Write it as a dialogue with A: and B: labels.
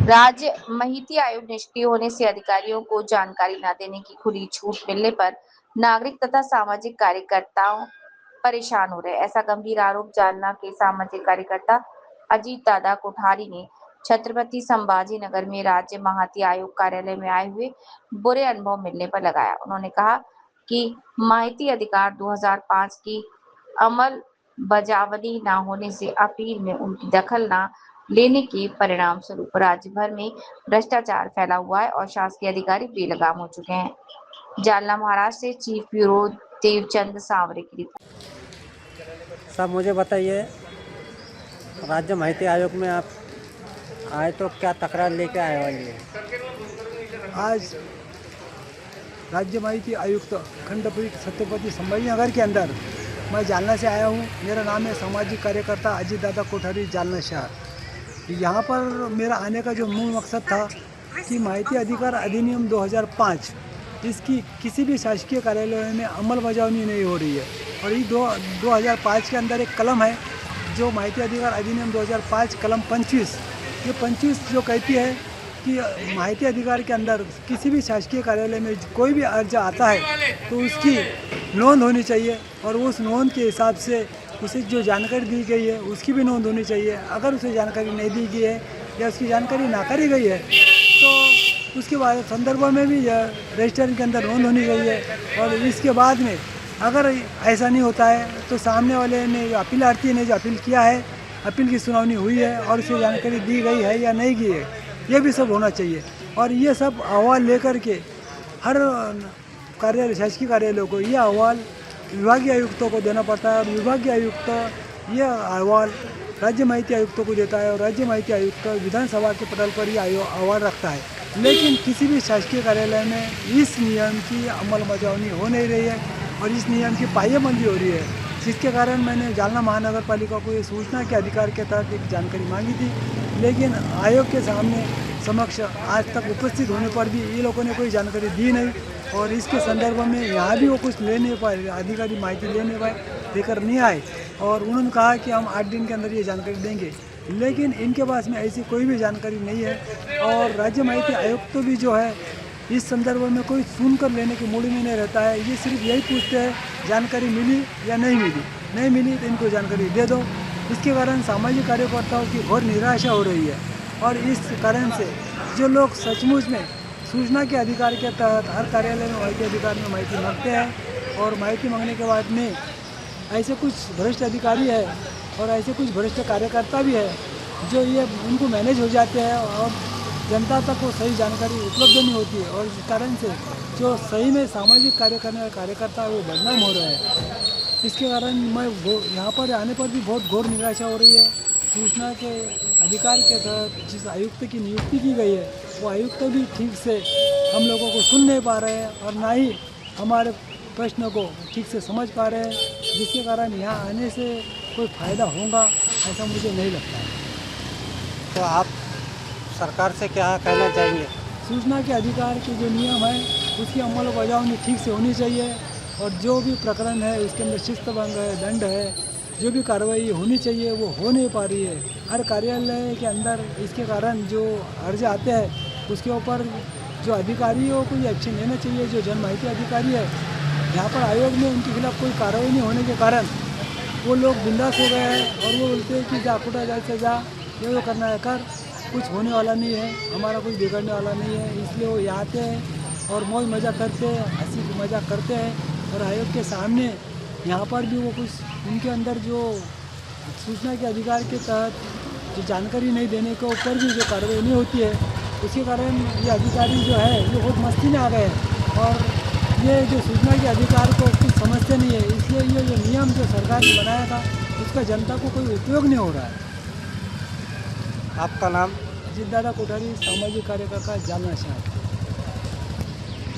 A: राज्य माहिती आयोग निष्क्रिय होने से अधिकारियों को जानकारी न देने की खुली छूट मिलने पर नागरिक तथा सामाजिक कार्यकर्ताओं परेशान हो रहे। ऐसा गंभीर आरोप जालना के सामाजिक कार्यकर्ता अजीत दादा कोठारी ने छत्रपति संभाजी नगर में राज्य माहिती आयोग कार्यालय में आए हुए बुरे अनुभव मिलने पर लगाया। उन्होंने कहा कि माहिती अधिकार 2005 की अमल बजावनी न होने से अपील में उनकी दखल न लेने के परिणाम स्वरूप राज्य भर में भ्रष्टाचार फैला हुआ है और शासकीय अधिकारी बेलगाम हो चुके हैं। जालना महाराष्ट्र से चीफ ब्यूरो देवचंद सांवरे की रिपोर्ट।
B: सब मुझे बताइए, राज्य माहिती आयोग में आप आए तो क्या तकरार लेके आए हो? ये
C: आज राज्य माहिती आयुक्त खंडपीठ छत्रपति संभाजी नगर के अंदर मैं जालना से आया हूँ। मेरा नाम है सामाजिक कार्यकर्ता अजीत दादा कोठारी, जालना शहर। यहाँ पर मेरा आने का जो मूल मकसद था कि माहिती अधिकार अधिनियम 2005 इसकी किसी भी शासकीय कार्यालय में अमलबजावनी नहीं हो रही है। और ये 2005 के अंदर एक कलम है जो माहिती अधिकार अधिनियम 2005 कलम 25, ये 25 जो कहती है कि माहिती अधिकार के अंदर किसी भी शासकीय कार्यालय में कोई भी अर्ज आता है तो उसकी नोंद होनी चाहिए और उस नोंद के हिसाब से उसे जो जानकारी दी गई है उसकी भी नोंद होनी चाहिए। अगर उसे जानकारी नहीं दी गई है या उसकी जानकारी नाकारी गई है तो उसके बाद संदर्भ में भी रजिस्टर के अंदर नोंद होनी गई है। और इसके बाद में अगर ऐसा नहीं होता है तो सामने वाले ने अपीलार्थी ने जो अपील किया है, अपील की सुनवाई हुई है और उसे जानकारी दी गई है या नहीं की है, ये भी सब होना चाहिए। और ये सब अहवाल लेकर के हर कार्यालय शासकीय कार्यालयों को ये अहवाल विभागीय आयुक्तों को देना पड़ता है और विभागीय आयुक्त यह अहवाल राज्य माहिती आयुक्तों को देता है और राज्य माहिती आयुक्त विधानसभा के पटल पर ही अहवाल रखता है। लेकिन किसी भी शासकीय कार्यालय में इस नियम की अमलबजावनी हो नहीं रही है और इस नियम की पायेबंदी हो रही है, जिसके कारण मैंने जालना महानगर पालिका को ये सूचना के अधिकार के तहत एक जानकारी मांगी थी। लेकिन आयोग के सामने समक्ष आज तक उपस्थित होने पर भी ये लोगों ने कोई जानकारी दी नहीं और इसके संदर्भ में यहाँ भी वो कुछ ले नहीं पाए, अधिकारी माहिती ले नहीं पाए, लेकर नहीं आए। और उन्होंने कहा कि हम 8 दिन के अंदर ये जानकारी देंगे, लेकिन इनके पास में ऐसी कोई भी जानकारी नहीं है। और राज्य माहिती आयुक्त तो भी जो है इस संदर्भ में कोई सुनकर लेने के मूड में नहीं रहता है। ये सिर्फ यही पूछते हैं जानकारी मिली या नहीं मिली, नहीं मिली तो इनको जानकारी दे दो। इसके कारण सामाजिक कार्यकर्ताओं की घोर निराशा हो रही है और इस कारण से जो लोग सचमुच में सूचना के अधिकार के तहत हर कार्यालय में माहिती अधिकार में माहिती मांगते हैं और माहिती मांगने के बाद में ऐसे कुछ भ्रष्ट अधिकारी है और ऐसे कुछ भ्रष्ट कार्यकर्ता भी है जो ये उनको मैनेज हो जाते हैं और जनता तक वो सही जानकारी उपलब्ध नहीं होती है और इस कारण से जो सही में सामाजिक कार्य करने वाले कार्यकर्ता है वो बदनाम हो रहे हैं। इसके कारण मैं यहाँ पर आने पर भी बहुत घोर निराशा हो रही है। सूचना के अधिकार के तहत जिस आयुक्त की नियुक्ति की गई है वो आयुक्त भी ठीक से हम लोगों को सुन नहीं पा रहे हैं और ना ही हमारे प्रश्न को ठीक से समझ पा रहे हैं, जिसके कारण यहाँ आने से कोई फ़ायदा होगा ऐसा मुझे नहीं लगता है।
B: तो आप सरकार से क्या कहना चाहेंगे?
C: सूचना के अधिकार के जो नियम है उसकी अमलबजावनी ठीक से होनी चाहिए और जो भी प्रकरण है उसके अंदर शिस्तभंग है, दंड है, जो भी कार्रवाई होनी चाहिए वो हो नहीं पा रही है। हर कार्यालय के अंदर इसके कारण जो अर्ज आते हैं उसके ऊपर जो अधिकारियों को ये एक्शन लेना चाहिए। जो जन माहिती अधिकारी है यहाँ पर आयोग में उनके खिलाफ कोई कार्रवाई नहीं होने के कारण वो लोग बिंदास हो गए हैं और वो बोलते हैं कि जा कुटा जाए से जा, ये वो करना है कर, कुछ होने वाला नहीं है, हमारा कुछ बिगड़ने वाला नहीं है। इसलिए वो यहाँ आते हैं और मौज मज़ा करते हैं, हंसी मजाक करते हैं और आयोग के सामने यहाँ पर भी वो कुछ उनके अंदर जो सूचना के अधिकार के तहत जो जानकारी नहीं देने के ऊपर भी जो कार्रवाई नहीं होती है, उसके कारण ये अधिकारी जो है ये बहुत मस्ती में आ गए हैं और ये जो सूचना के अधिकार को कुछ समझते नहीं है। इसलिए ये जो नियम जो सरकार ने बनाया था उसका जनता को कोई उपयोग नहीं हो रहा है।
B: आपका नाम?
C: अजीत दादा कोठारी, सामाजिक कार्यकर्ता, जालना शहर।